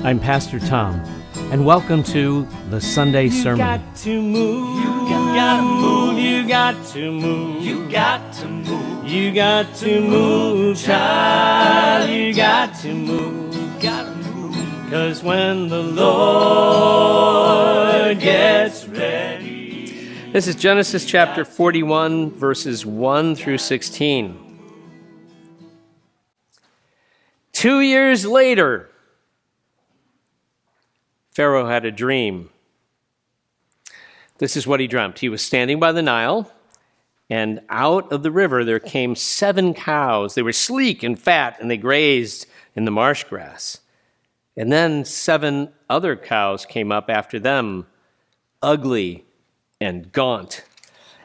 I'm Pastor Tom, and welcome to the Sunday Sermon. You got to move, you got to move, you got to move, you got to move, you got to move, child, you got to move, you got to move, 'cause when the Lord gets ready. This is Genesis chapter 41, verses 1 through 16. 2 years later, Pharaoh had a dream. This is what he dreamt. He was standing by the Nile, and out of the river there came 7 cows. They were sleek and fat, and they grazed in the marsh grass. And then 7 other cows came up after them, ugly and gaunt.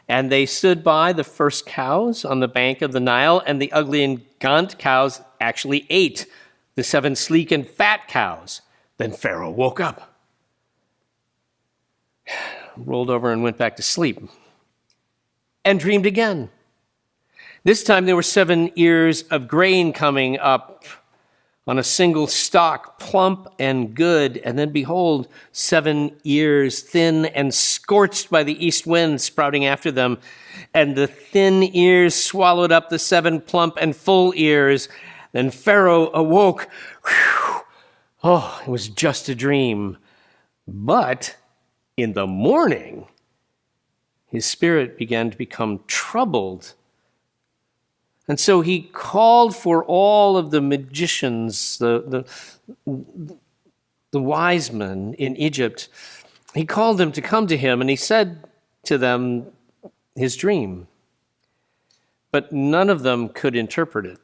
And they stood by the first cows on the bank of the Nile, and the ugly and gaunt cows actually ate the 7 sleek and fat cows. Then Pharaoh woke up, rolled over and went back to sleep, and dreamed again. This time there were 7 ears of grain coming up on a single stalk, plump and good. And then behold, 7 ears, thin and scorched by the east wind, sprouting after them. And the thin ears swallowed up the 7 plump and full ears. Then Pharaoh awoke. Whew. Oh, it was just a dream. But in the morning, his spirit began to become troubled. And so he called for all of the magicians, the wise men in Egypt. He called them to come to him, and he said to them his dream. But none of them could interpret it.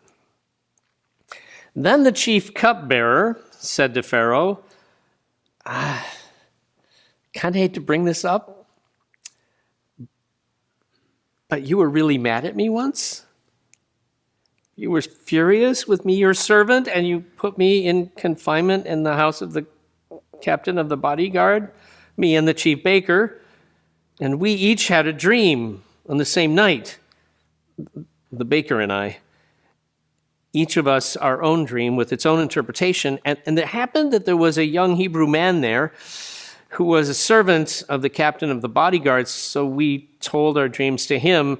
Then the chief cupbearer said to Pharaoh, kind of hate to bring this up, but you were really mad at me once. You were furious with me, your servant, and you put me in confinement in the house of the captain of the bodyguard, me and the chief baker, and we each had a dream on the same night, the baker and I. Each of us our own dream with its own interpretation. And it happened that there was a young Hebrew man there who was a servant of the captain of the bodyguards. So we told our dreams to him,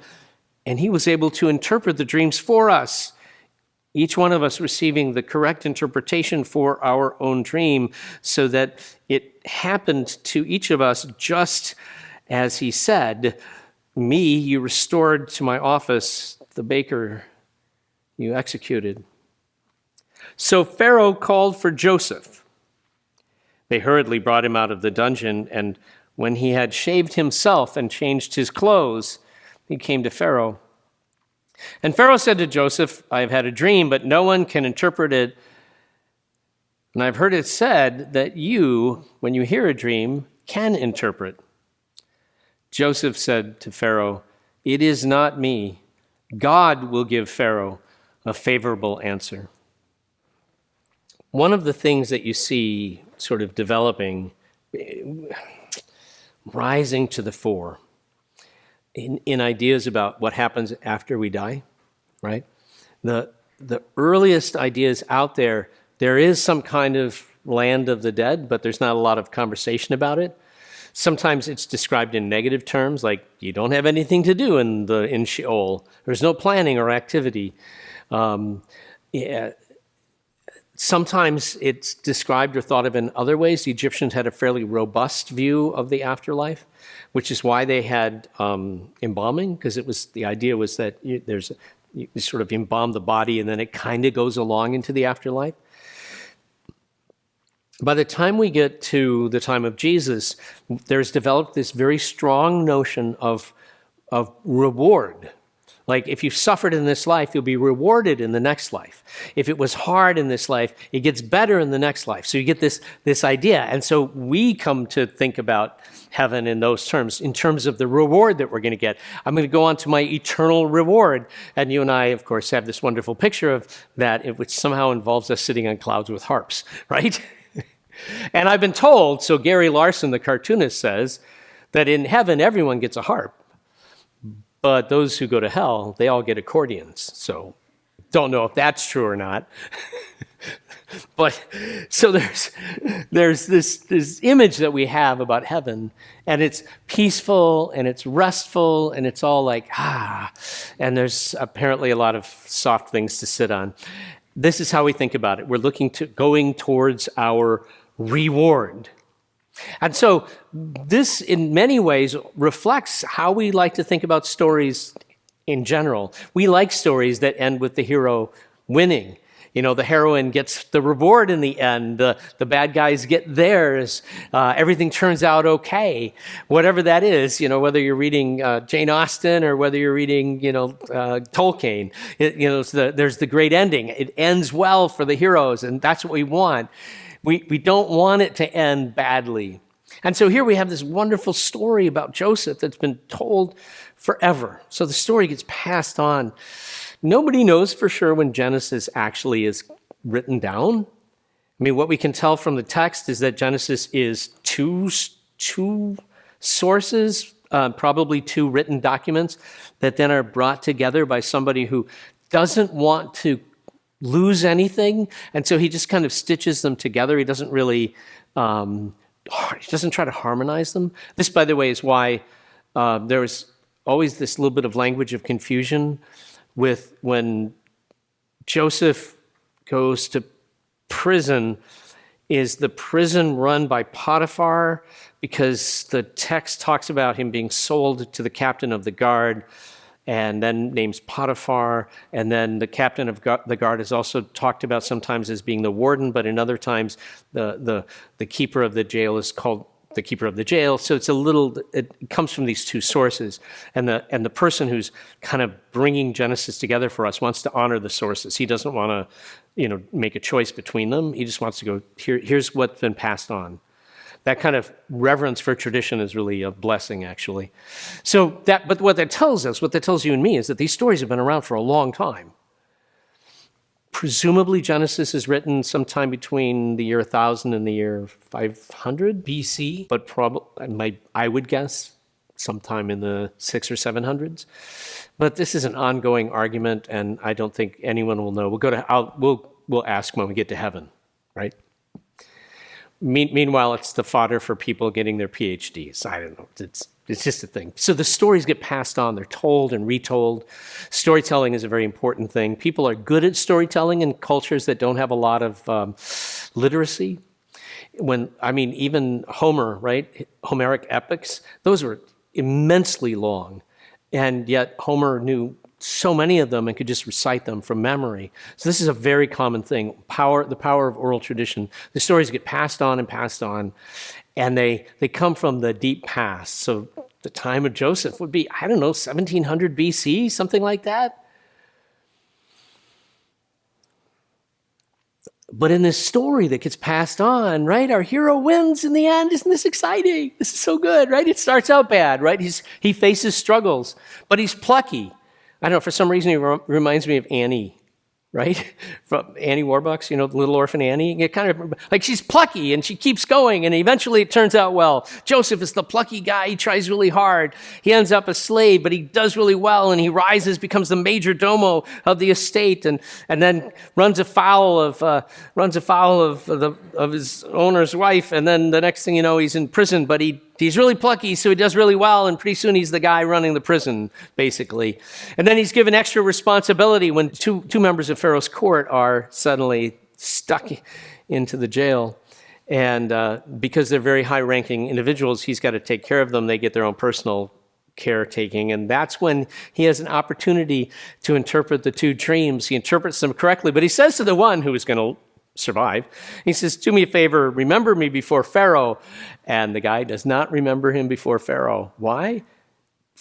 and he was able to interpret the dreams for us, each one of us receiving the correct interpretation for our own dream, so that it happened to each of us just as he said. Me, you restored to my office; the baker, you executed. So Pharaoh called for Joseph. They hurriedly brought him out of the dungeon, and when he had shaved himself and changed his clothes, he came to Pharaoh. And Pharaoh said to Joseph, I have had a dream, but no one can interpret it. And I've heard it said that you, when you hear a dream, can interpret. Joseph said to Pharaoh, it is not me. God will give Pharaoh a favorable answer. One of the things that you see sort of developing, rising to the fore in ideas about what happens after we die, right? The earliest ideas out there is some kind of land of the dead, but there's not a lot of conversation about it. Sometimes it's described in negative terms, like you don't have anything to do in Sheol. There's no planning or activity. Sometimes it's described or thought of in other ways. The Egyptians had a fairly robust view of the afterlife, which is why they had embalming, because the idea was that you sort of embalm the body and then it kind of goes along into the afterlife. By the time we get to the time of Jesus, there's developed this very strong notion of reward. Like if you've suffered in this life, you'll be rewarded in the next life. If it was hard in this life, it gets better in the next life. So you get this idea. And so we come to think about heaven in those terms, in terms of the reward that we're going to get. I'm going to go on to my eternal reward. And you and I, of course, have this wonderful picture of that, which somehow involves us sitting on clouds with harps, right? And I've been told, so Gary Larson, the cartoonist, says that in heaven, everyone gets a harp. But those who go to hell, they all get accordions. So don't know if that's true or not. But so there's this image that we have about heaven, and it's peaceful and it's restful and it's all like, and there's apparently a lot of soft things to sit on. This is how we think about it. We're going towards our reward. And so this, in many ways, reflects how we like to think about stories in general. We like stories that end with the hero winning. You know, the heroine gets the reward in the end. The bad guys get theirs. Everything turns out okay. Whatever that is, you know, whether you're reading Jane Austen or whether you're reading, Tolkien, there's the great ending. It ends well for the heroes, and that's what we want. We don't want it to end badly. And so here we have this wonderful story about Joseph that's been told forever. So the story gets passed on. Nobody knows for sure when Genesis actually is written down. I mean, what we can tell from the text is that Genesis is two sources, probably two written documents that then are brought together by somebody who doesn't want to lose anything, and so he just kind of stitches them together. He doesn't really, he doesn't try to harmonize them. This, by the way, is why there was always this little bit of language of confusion with when Joseph goes to prison. Is the prison run by Potiphar? Because the text talks about him being sold to the captain of the guard, and then names Potiphar, and then the captain of the guard is also talked about sometimes as being the warden, but in other times the keeper of the jail is called the keeper of the jail. So it comes from these two sources, and the person who's kind of bringing Genesis together for us wants to honor the sources. He doesn't want to, make a choice between them. He just wants to go, here's what's been passed on. That kind of reverence for tradition is really a blessing, actually. But what that tells you and me is that these stories have been around for a long time. Presumably Genesis is written sometime between the year 1000 and the year 500 BC, but I would guess sometime in the 600s or 700s. But this is an ongoing argument, and I don't think anyone will know. We'll ask when we get to heaven, right? Meanwhile, it's the fodder for people getting their PhDs. I don't know. It's just a thing. So the stories get passed on. They're told and retold. Storytelling is a very important thing. People are good at storytelling in cultures that don't have a lot of literacy. Even Homer, right? Homeric epics, those were immensely long. And yet Homer knew so many of them and could just recite them from memory. So this is a very common thing, the power of oral tradition. The stories get passed on, and they come from the deep past. So the time of Joseph would be, 1700 BC, something like that. But in this story that gets passed on, right, our hero wins in the end. Isn't this exciting? This is so good, right? It starts out bad, right? He faces struggles, but he's plucky. I don't know, for some reason he reminds me of Annie, right? From Annie Warbucks, Little Orphan Annie. It kind of, like, she's plucky and she keeps going, and eventually it turns out well. Joseph is the plucky guy. He tries really hard. He ends up a slave, but he does really well, and he rises, becomes the major domo of the estate, and then runs afoul of his owner's wife, and then the next thing you know, he's in prison, but he's really plucky, so he does really well, and pretty soon he's the guy running the prison, basically. And then he's given extra responsibility when two members of Pharaoh's court are suddenly stuck into the jail. And because they're very high-ranking individuals, he's got to take care of them. They get their own personal caretaking, and that's when he has an opportunity to interpret the two dreams. He interprets them correctly, but he says to the one who is going to survive, he says, "Do me a favor, remember me before Pharaoh." And the guy does not remember him before Pharaoh. Why?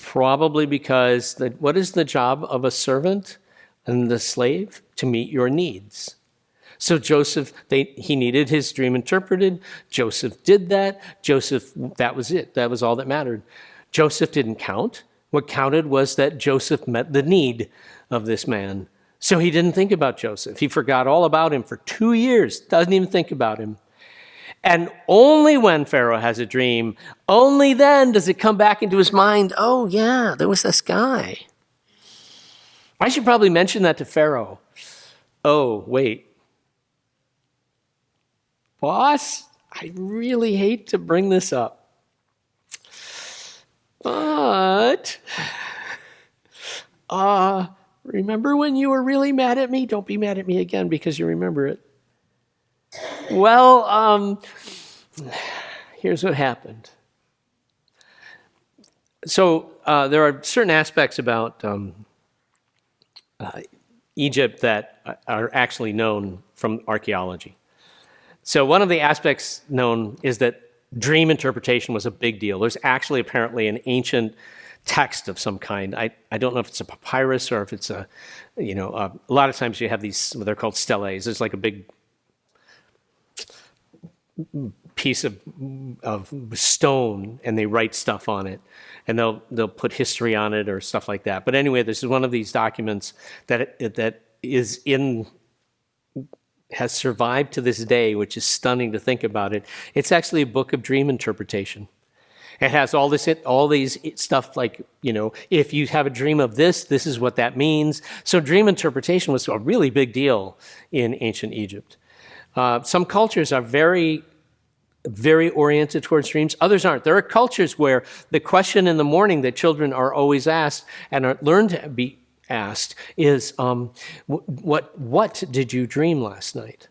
Probably because what is the job of a servant and the slave? To meet your needs. So Joseph, he needed his dream interpreted. Joseph did that. That was it. That was all that mattered. Joseph didn't count. What counted was that Joseph met the need of this man. So he didn't think about Joseph. He forgot all about him for 2 years, doesn't even think about him. And only when Pharaoh has a dream, only then does it come back into his mind, oh yeah, there was this guy. I should probably mention that to Pharaoh. Oh, wait. Boss, I really hate to bring this up, but remember when you were really mad at me? Don't be mad at me again because you remember it. Well, here's what happened. So there are certain aspects about Egypt that are actually known from archaeology. So one of the aspects known is that dream interpretation was a big deal. There's actually apparently an ancient text of some kind. I don't know if it's a papyrus or if it's a lot of times you have these, they're called steles. There's like a big piece of stone and they write stuff on it and they'll put history on it or stuff like that. But anyway, this is one of these documents that has survived to this day, which is stunning to think about it. It's actually a book of dream interpretation. It has all these stuff like, if you have a dream of this is what that means. So dream interpretation was a really big deal in ancient Egypt. Some cultures are very, very oriented towards dreams. Others aren't. There are cultures where the question in the morning that children are always asked and are learned to be asked is, what did you dream last night?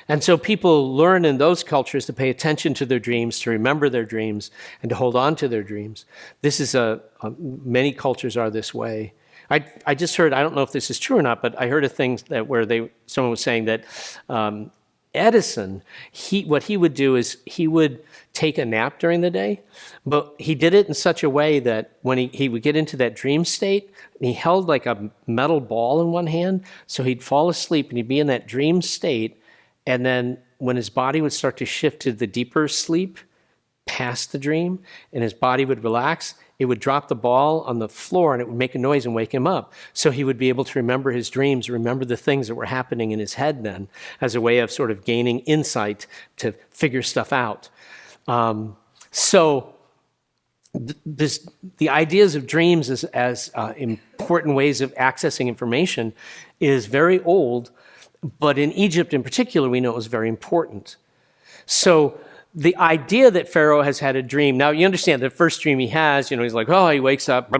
And so people learn in those cultures to pay attention to their dreams, to remember their dreams, and to hold on to their dreams. This is many cultures are this way. I just heard, I don't know if this is true or not, but I heard a thing where someone was saying that Edison, what he would do is he would take a nap during the day, but he did it in such a way that when he would get into that dream state, he held like a metal ball in one hand, so he'd fall asleep and he'd be in that dream state, and then when his body would start to shift to the deeper sleep past the dream, and his body would relax, it would drop the ball on the floor and it would make a noise and wake him up. So he would be able to remember his dreams, remember the things that were happening in his head then, as a way of sort of gaining insight to figure stuff out. The ideas of dreams as important ways of accessing information is very old, but in Egypt in particular, we know it was very important. So the idea that Pharaoh has had a dream, now you understand the first dream he has, he's like, he wakes up,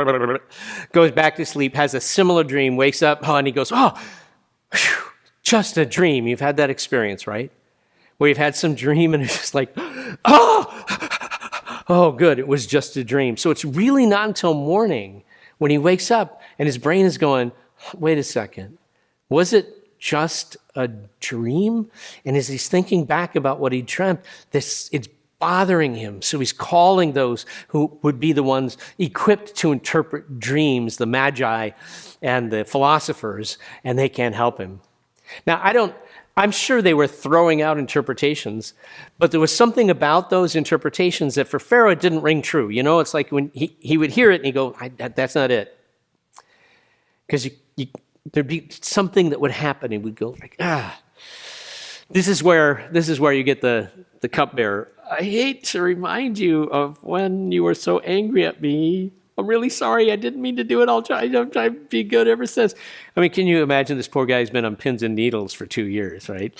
goes back to sleep, has a similar dream, wakes up, and he goes, just a dream. You've had that experience, right? Where you've had some dream and it's just like, good, it was just a dream. So it's really not until morning when he wakes up and his brain is going, wait a second, was it just a dream? And as he's thinking back about what he dreamt, it's bothering him. So he's calling those who would be the ones equipped to interpret dreams, the magi and the philosophers, and they can't help him. Now, I'm sure they were throwing out interpretations, but there was something about those interpretations that for Pharaoh, it didn't ring true. It's like when he would hear it and he'd go, that's not it. Because there'd be something that would happen. He would go like, This is where you get the cupbearer. I hate to remind you of when you were so angry at me. I'm really sorry. I didn't mean to do it. I've tried to be good ever since. I mean, can you imagine this poor guy's been on pins and needles for 2 years, right?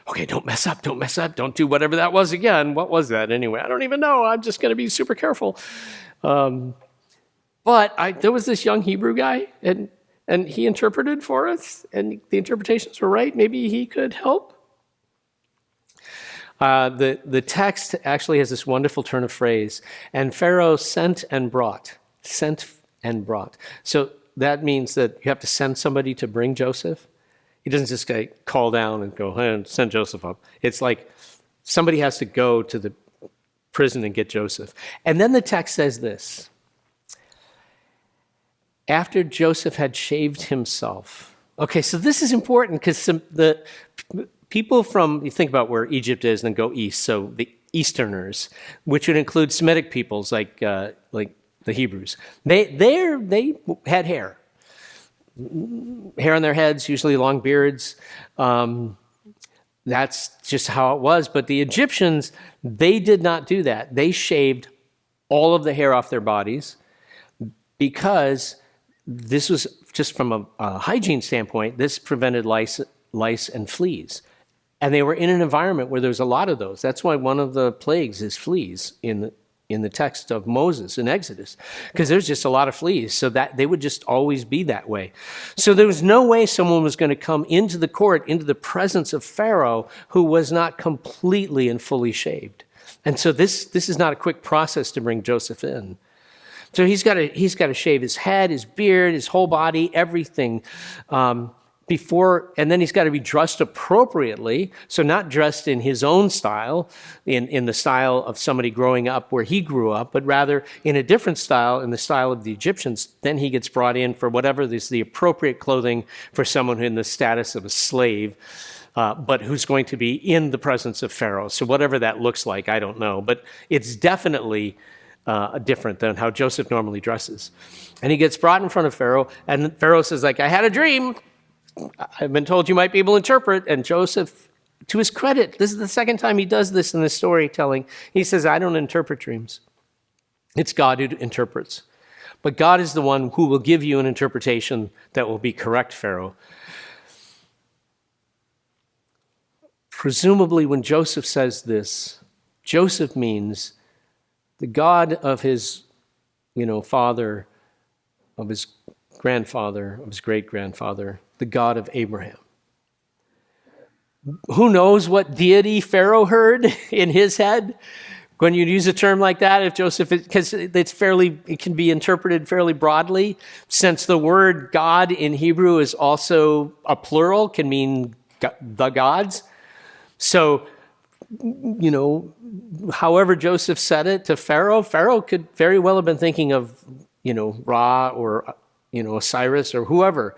Okay, don't mess up. Don't do whatever that was again. What was that anyway? I don't even know. I'm just going to be super careful. But there was this young Hebrew guy, and he interpreted for us, and the interpretations were right. Maybe he could help. The text actually has this wonderful turn of phrase, and Pharaoh sent and brought. So that means that you have to send somebody to bring Joseph. He doesn't just call down and go, hey, send Joseph up. It's like somebody has to go to the prison and get Joseph. And then the text says this. After Joseph had shaved himself. Okay, so this is important because the people you think about where Egypt is and then go east, so the Easterners, which would include Semitic peoples like the Hebrews, they had hair on their heads, usually long beards. That's just how it was. But the Egyptians, they did not do that. They shaved all of the hair off their bodies because this was just from a hygiene standpoint, this prevented lice and fleas. And they were in an environment where there's a lot of those. That's why one of the plagues is fleas in the text of Moses in Exodus, because there's just a lot of fleas, so that they would just always be that way. So there was no way someone was going to come into the court, into the presence of Pharaoh, who was not completely and fully shaved. And so this is not a quick process to bring Joseph in. So he's got to shave his head, his beard, his whole body, everything, before, and then he's got to be dressed appropriately. So not dressed in his own style, in the style of somebody growing up where he grew up, but rather in a different style, in the style of the Egyptians. Then he gets brought in for whatever is the appropriate clothing for someone in the status of a slave, but who's going to be in the presence of Pharaoh. So whatever that looks like, I don't know. But it's definitely different than how Joseph normally dresses. And he gets brought in front of Pharaoh, and Pharaoh says, like, I had a dream. I've been told you might be able to interpret. And Joseph, to his credit, this is the second time he does this in the storytelling. He says, I don't interpret dreams. It's God who interprets. But God is the one who will give you an interpretation that will be correct, Pharaoh. Presumably, when Joseph says this, Joseph means the God of his, father, of his grandfather, of his great-grandfather, the God of Abraham. Who knows what deity Pharaoh heard in his head when you use a term like that? If Joseph, because it can be interpreted fairly broadly, since the word God in Hebrew is also a plural, can mean the gods. So, however Joseph said it to Pharaoh, Pharaoh could very well have been thinking of, Ra or, Osiris or whoever,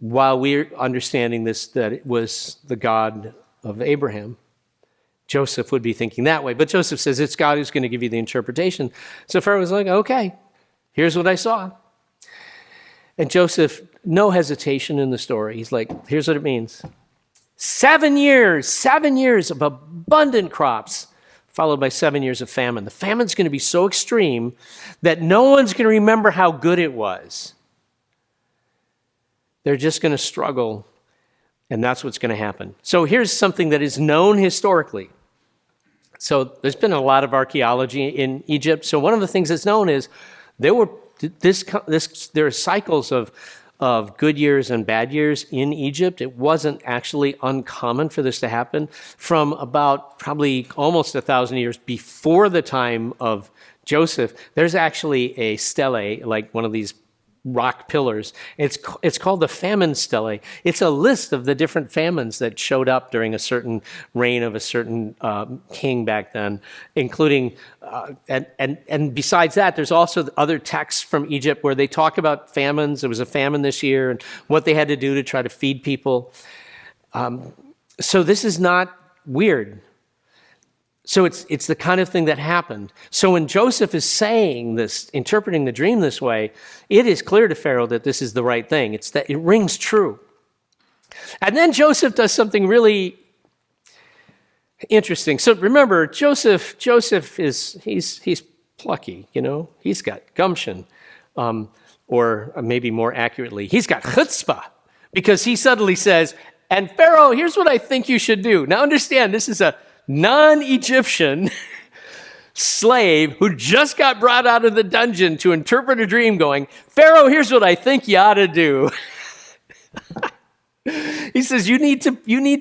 while we're understanding this, that it was the God of Abraham. Joseph would be thinking that way. But Joseph says it's God who's going to give you the interpretation. So Pharaoh was like, okay, here's what I saw. And Joseph, no hesitation in the story. He's like, here's what it means. 7 years of abundant crops, followed by 7 years of famine. The famine's going to be so extreme that no one's going to remember how good it was. They're just going to struggle, and that's what's going to happen. So here's something that is known historically. So there's been a lot of archaeology in Egypt. So one of the things that's known is there are cycles of good years and bad years in Egypt. It wasn't actually uncommon for this to happen from about probably almost 1,000 years before the time of Joseph. There's actually a stele, like one of these rock pillars. It's called the famine stele. It's a list of the different famines that showed up during a certain reign of a certain king back then, including, and besides that, there's also other texts from Egypt where they talk about famines. There was a famine this year and what they had to do to try to feed people. So this is not weird. So it's the kind of thing that happened. So when Joseph is saying this, interpreting the dream this way, it is clear to Pharaoh that this is the right thing. It's that it rings true. And then Joseph does something really interesting. So remember, Joseph he's plucky, He's got gumption, or maybe more accurately, he's got chutzpah, because he suddenly says, "And Pharaoh, here's what I think you should do." Now understand, this is a non-Egyptian slave who just got brought out of the dungeon to interpret a dream going, "Pharaoh, here's what I think you ought to do." He says, you need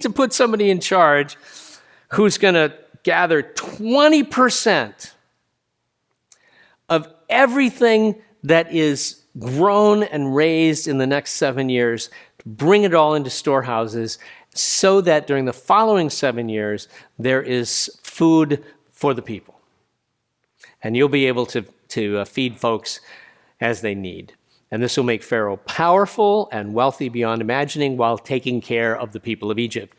to put somebody in charge who's going to gather 20% of everything that is grown and raised in the next 7 years, bring it all into storehouses, so that during the following 7 years, there is food for the people. And you'll be able to feed folks as they need. And this will make Pharaoh powerful and wealthy beyond imagining while taking care of the people of Egypt.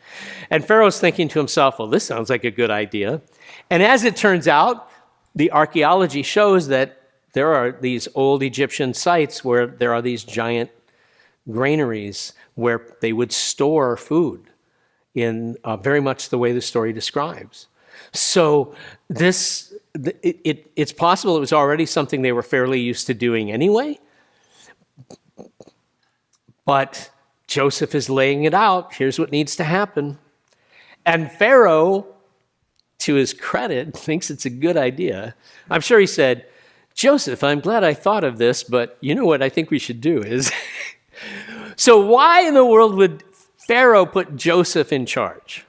And Pharaoh's thinking to himself, well, this sounds like a good idea. And as it turns out, the archaeology shows that there are these old Egyptian sites where there are these giant granaries where they would store food in very much the way the story describes. So it's possible it was already something they were fairly used to doing anyway, but Joseph is laying it out. Here's what needs to happen. And Pharaoh, to his credit, thinks it's a good idea. I'm sure he said, Joseph, I'm glad I thought of this, but you know what I think we should do is... So why in the world would Pharaoh put Joseph in charge?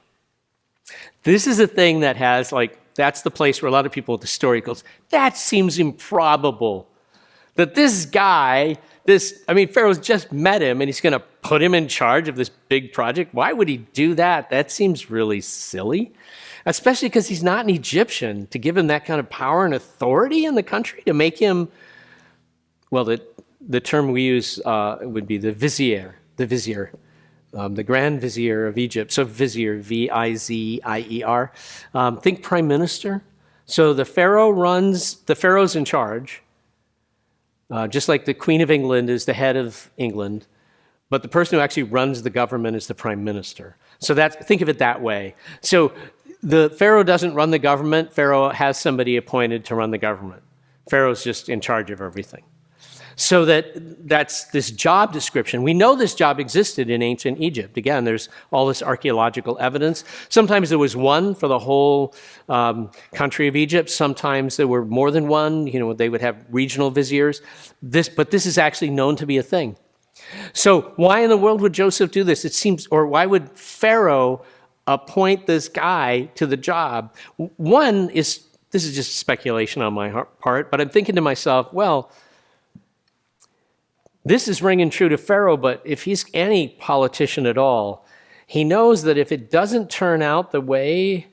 This is a thing that has, that's the place where a lot of people with the story goes, that seems improbable. That this guy, Pharaoh's just met him and he's going to put him in charge of this big project. Why would he do that? That seems really silly. Especially because he's not an Egyptian, to give him that kind of power and authority in the country, to make him, well, the term we use would be the vizier, the Grand Vizier of Egypt. So vizier, V-I-Z-I-E-R. Think prime minister. So the Pharaoh's in charge, just like the Queen of England is the head of England, but the person who actually runs the government is the prime minister. So think of it that way. So the Pharaoh doesn't run the government. Pharaoh has somebody appointed to run the government. Pharaoh's just in charge of everything. So that's this job description. We know this job existed in ancient Egypt. Again, there's all this archaeological evidence. Sometimes there was one for the whole country of Egypt. Sometimes there were more than one. They would have regional viziers. But this is actually known to be a thing. So why in the world would Joseph do this? Or why would Pharaoh appoint this guy to the job? This is just speculation on my part, but I'm thinking to myself, well, this is ringing true to Pharaoh, but if he's any politician at all, he knows that if it doesn't turn out the way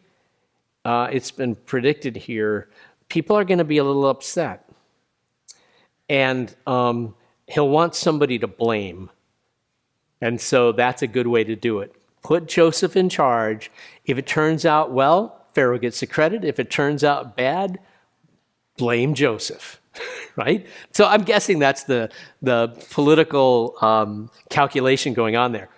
it's been predicted here, people are going to be a little upset. And he'll want somebody to blame. And so that's a good way to do it. Put Joseph in charge. If it turns out well, Pharaoh gets the credit. If it turns out bad, blame Joseph, right? So I'm guessing that's the political calculation going on there.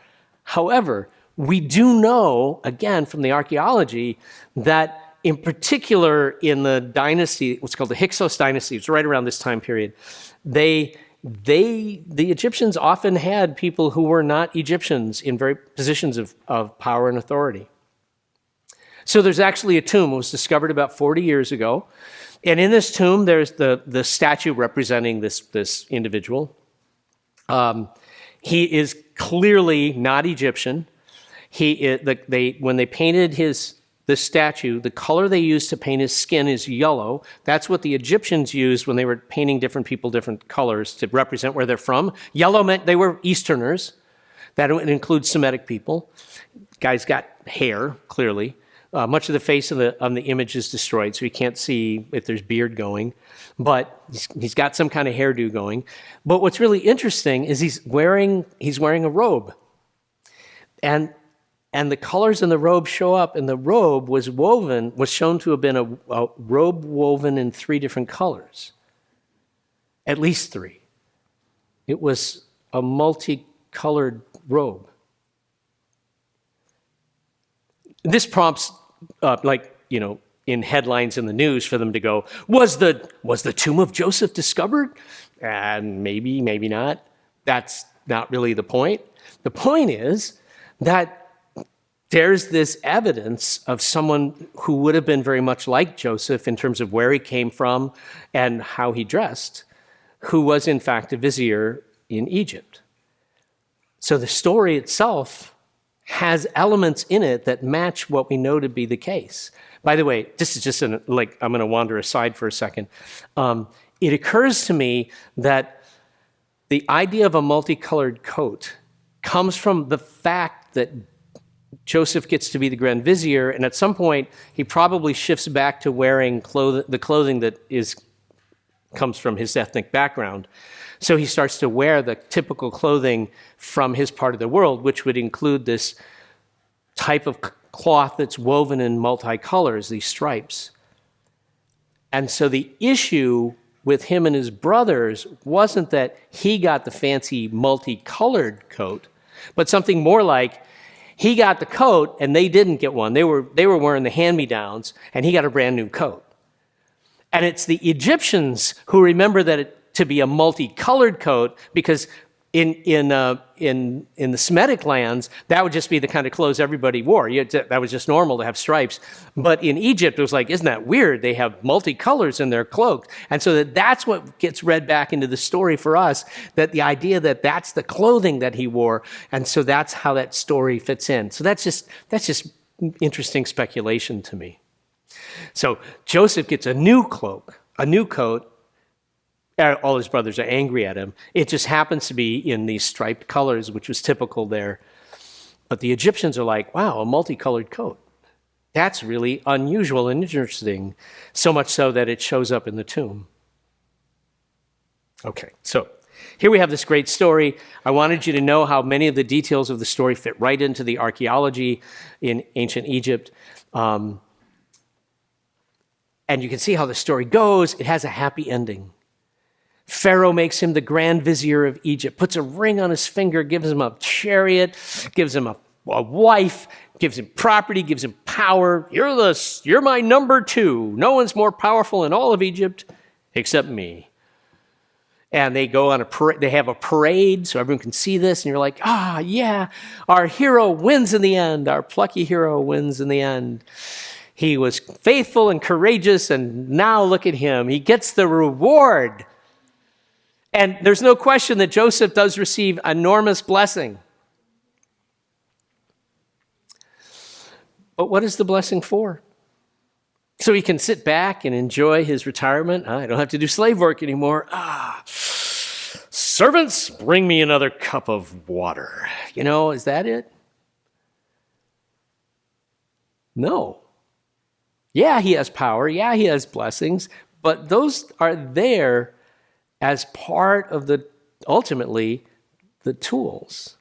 However, we do know, again, from the archaeology, that in particular in the dynasty, what's called the Hyksos dynasty, it's right around this time period, the Egyptians often had people who were not Egyptians in very positions of power and authority. So there's actually a tomb. It was discovered about 40 years ago. And in this tomb, there's the statue representing this individual. He is clearly not Egyptian. When they painted the statue, the color they used to paint his skin is yellow. That's what the Egyptians used when they were painting different people different colors to represent where they're from. Yellow meant they were Easterners. That would include Semitic people. Guy's got hair, clearly. Much of the face on the image is destroyed, so you can't see if there's beard going. But he's got some kind of hairdo going. But what's really interesting is he's wearing a robe. And the colors in the robe show up, and the robe was shown to have been a robe woven in 3 different colors. At least 3. It was a multicolored robe. This prompts, in headlines in the news for them to go, was the tomb of Joseph discovered? And maybe not. That's not really the point. The point is that there's this evidence of someone who would have been very much like Joseph in terms of where he came from and how he dressed, who was in fact a vizier in Egypt. So the story itself has elements in it that match what we know to be the case. By the way, this is just I'm going to wander aside for a second. It occurs to me that the idea of a multicolored coat comes from the fact that Joseph gets to be the Grand Vizier, and at some point, he probably shifts back to wearing the clothing that comes from his ethnic background. So he starts to wear the typical clothing from his part of the world, which would include this type of cloth that's woven in multicolors, these stripes. And so the issue with him and his brothers wasn't that he got the fancy multicolored coat, but something more like he got the coat and they didn't get one. They were wearing the hand-me-downs, and he got a brand new coat. And it's the Egyptians who remember that to be a multicolored coat because In the Semitic lands, that would just be the kind of clothes everybody wore. That was just normal to have stripes. But in Egypt, it was like, isn't that weird? They have multicolors in their cloak. And so that's what gets read back into the story for us, that the idea that that's the clothing that he wore. And so that's how that story fits in. So that's just interesting speculation to me. So Joseph gets a new cloak, a new coat. All his brothers are angry at him. It just happens to be in these striped colors, which was typical there. But the Egyptians are like, wow, a multicolored coat. That's really unusual and interesting, so much so that it shows up in the tomb. Okay, so here we have this great story. I wanted you to know how many of the details of the story fit right into the archaeology in ancient Egypt. And you can see how the story goes. It has a happy ending. Pharaoh makes him the grand vizier of Egypt, puts a ring on his finger, gives him a chariot, gives him a wife, gives him property, gives him power. You're my number 2. No one's more powerful in all of Egypt except me. And they go on they have a parade so everyone can see this, and you're like, yeah, our hero wins in the end. Our plucky hero wins in the end. He was faithful and courageous, and now look at him. He gets the reward. And there's no question that Joseph does receive enormous blessing. But what is the blessing for? So he can sit back and enjoy his retirement. I don't have to do slave work anymore. Servants, bring me another cup of water. Is that it? No. Yeah, he has power. Yeah, he has blessings. But those are there as part of ultimately, the tools.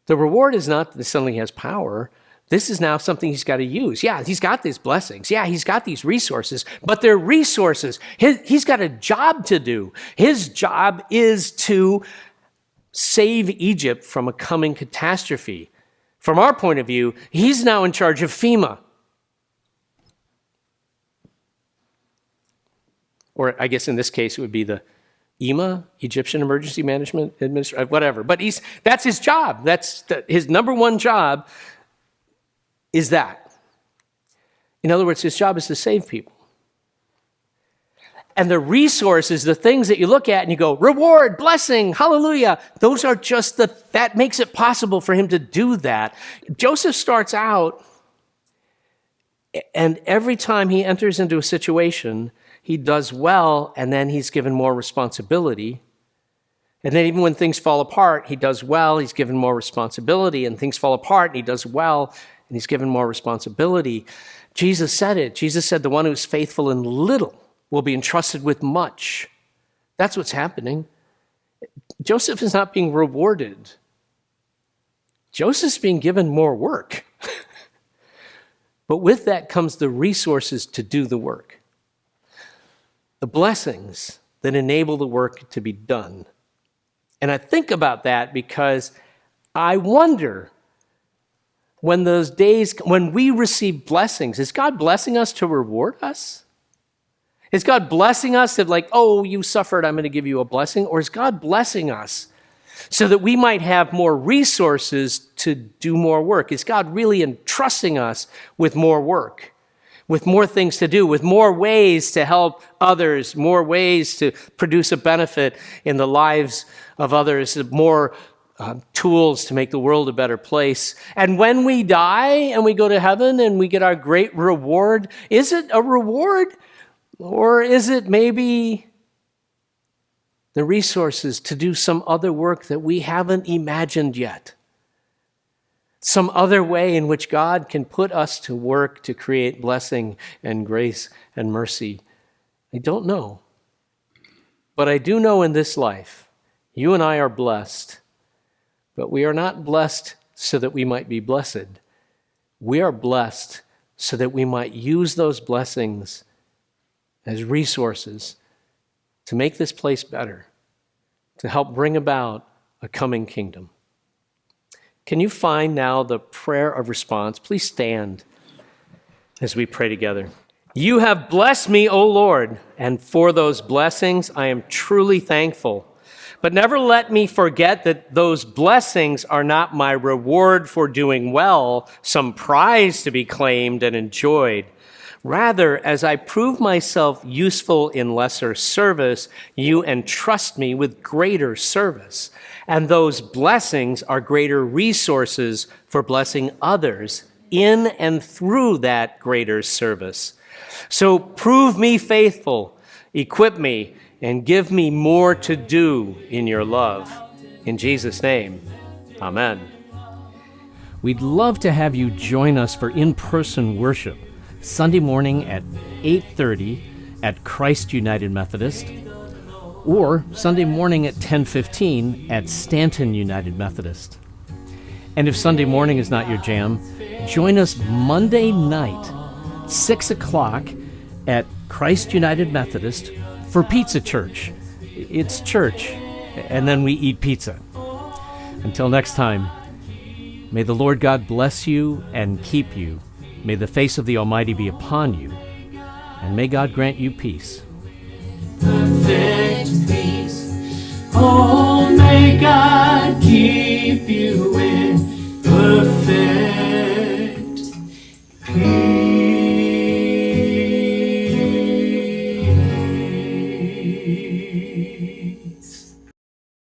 The reward is not that suddenly he has power. This is now something he's got to use. Yeah, he's got these blessings. Yeah, he's got these resources, but they're resources. He's got a job to do. His job is to save Egypt from a coming catastrophe. From our point of view, he's now in charge of FEMA. Or I guess in this case, it would be the EMA, Egyptian Emergency Management Administration, whatever. But that's his job. His number one job is that. In other words, his job is to save people. And the resources, the things that you look at and you go, reward, blessing, hallelujah, those are just that makes it possible for him to do that. Joseph starts out, and every time he enters into a situation, he does well, and then he's given more responsibility. And then even when things fall apart, he does well, he's given more responsibility, and things fall apart, and he does well, and he's given more responsibility. Jesus said it. Jesus said, the one who's faithful in little will be entrusted with much. That's what's happening. Joseph is not being rewarded. Joseph's being given more work. But with that comes the resources to do the work. The blessings that enable the work to be done. And I think about that because I wonder when those days, when we receive blessings, is God blessing us to reward us? Is God blessing us that like, oh, you suffered, I'm going to give you a blessing? Or is God blessing us so that we might have more resources to do more work? Is God really entrusting us with more work? With more things to do, with more ways to help others, more ways to produce a benefit in the lives of others, more tools to make the world a better place. And when we die and we go to heaven and we get our great reward, is it a reward? Or is it maybe the resources to do some other work that we haven't imagined yet? Some other way in which God can put us to work to create blessing and grace and mercy. I don't know. But I do know in this life, you and I are blessed. But we are not blessed so that we might be blessed. We are blessed so that we might use those blessings as resources to make this place better, to help bring about a coming kingdom. Can you find now the prayer of response? Please stand as we pray together. You have blessed me, O Lord, and for those blessings I am truly thankful. But never let me forget that those blessings are not my reward for doing well, some prize to be claimed and enjoyed. Rather, as I prove myself useful in lesser service, you entrust me with greater service. And those blessings are greater resources for blessing others in and through that greater service. So prove me faithful, equip me, and give me more to do in your love. In Jesus' name, amen. We'd love to have you join us for in-person worship Sunday morning at 8:30 at Christ United Methodist, or Sunday morning at 10:15 at Stanton United Methodist. And if Sunday morning is not your jam, join us Monday night, 6 o'clock at Christ United Methodist for Pizza Church. It's church, and then we eat pizza. Until next time, may the Lord God bless you and keep you. May the face of the Almighty be upon you, and may God grant you peace. Perfect peace. Oh, may God